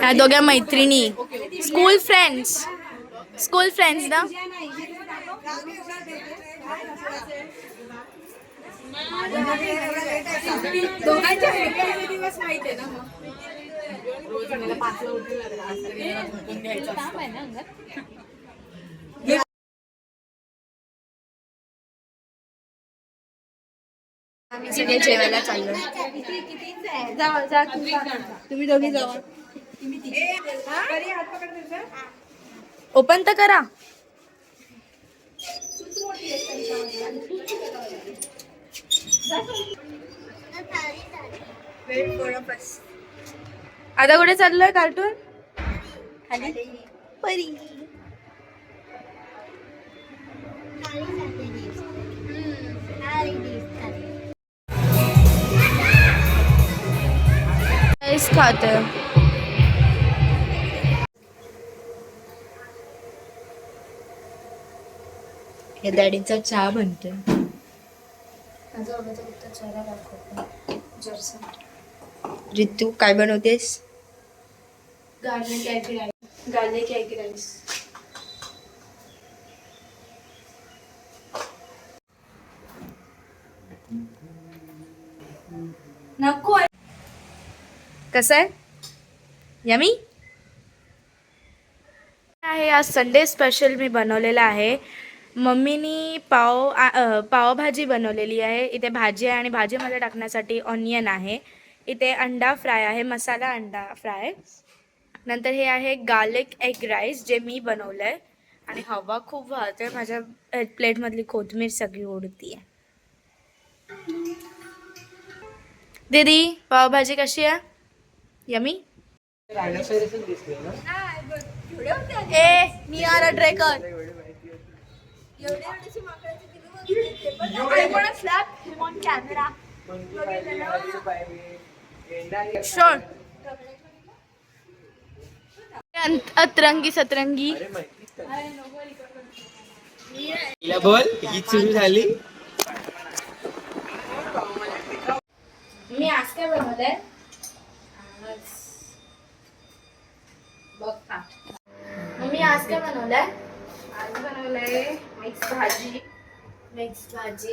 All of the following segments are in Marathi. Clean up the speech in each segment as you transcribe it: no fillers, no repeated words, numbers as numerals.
ह्या दोघ्या मैत्रिणी, स्कूल फ्रेंड्स ना. दिवस माहिती आहे ना. रोज मला 5ला उठून आम्ही सगळे जेवायला चाललो. तुम्ही दोघी जावा. ओपन तर करा. आता कुठे चाललोय कार्टून खाली परी. खाते हे डॅडीचा चहा बनतोय. रितू काय बनवतेस? Garlic egg rice. नको. कसं आहे? यमी आहे. आज संडे स्पेशल मी बनवलेला आहे. मम्मीनी पावभाजी बनवलेली आहे. इथे भाजी आहे आणि भाजीमध्ये टाकण्यासाठी ऑनियन आहे. इथे अंडा फ्राय आहे, मसाला अंडा फ्राय. नंतर हे आहे गार्लिक एग राईस जे मी बनवलं आहे. आणि हवा खूप वाहते, माझ्या प्लेटमधली कोथिंबीर सगळी उडती आहे. दीदी पावभाजी कशी आहे? यमी. ए नियारा ट्रेकर अतरंगी सतरंगी. बोल ही सुरू झाली. मी आज काय बनवलंय बघ. मी आज काय बनवलंय? आज बनवलंय मिक्स भाजी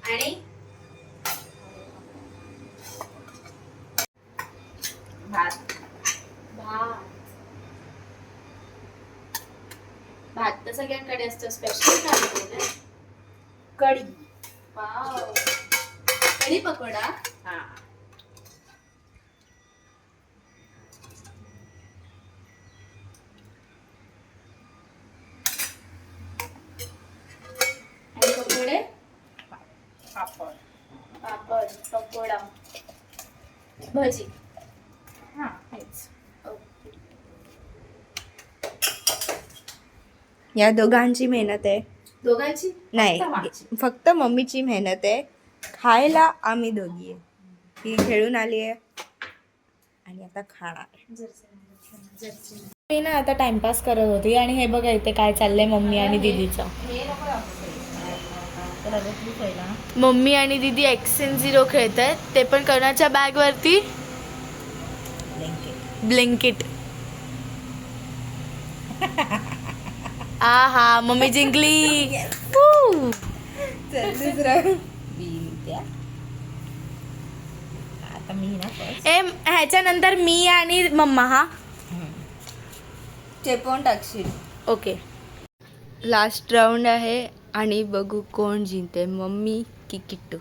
आणि भात. भात तर सगळ्यांकडे असतो. स्पेशल काय कढी. वाव, कढी पकोडा. हा. आणि पकोडे, पापड, पकोडा, भजी. हा हेच. या दोघांची मेहनत आहे. दोघांची नाही, फक्त मम्मीची मेहनत आहे. खायला आम्ही दोघी आहे. ती खेळून आली आहे आणि आता खाणार. मी ना आता टाइमपास करत होती आणि हे बघा इथे काय चाललंय मम्मी आणि दीदीचं. मम्मी आणि दीदी X&0 खेळत आहेत. ते पण कोणाच्या बॅग वरती? ब्लिंकिट. हा मम्मी जिंकली. ह्याच्यानंतर मी आणि मम्मा. हा चेपवून टाकशील. ओके. लास्ट राऊंड आहे आणि बघू कोण जिंकते, मम्मी की किट्टू.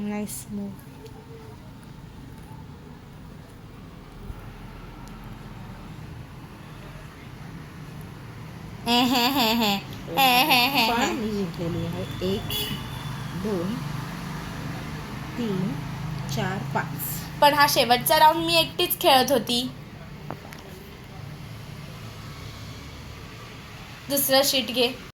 Nice move. पण मी जिंकलेली आहे. 1 2 3 4 5. पण हा शेवटचा राऊंड मी एकटीच खेळत होती. दुसरा शीट घे.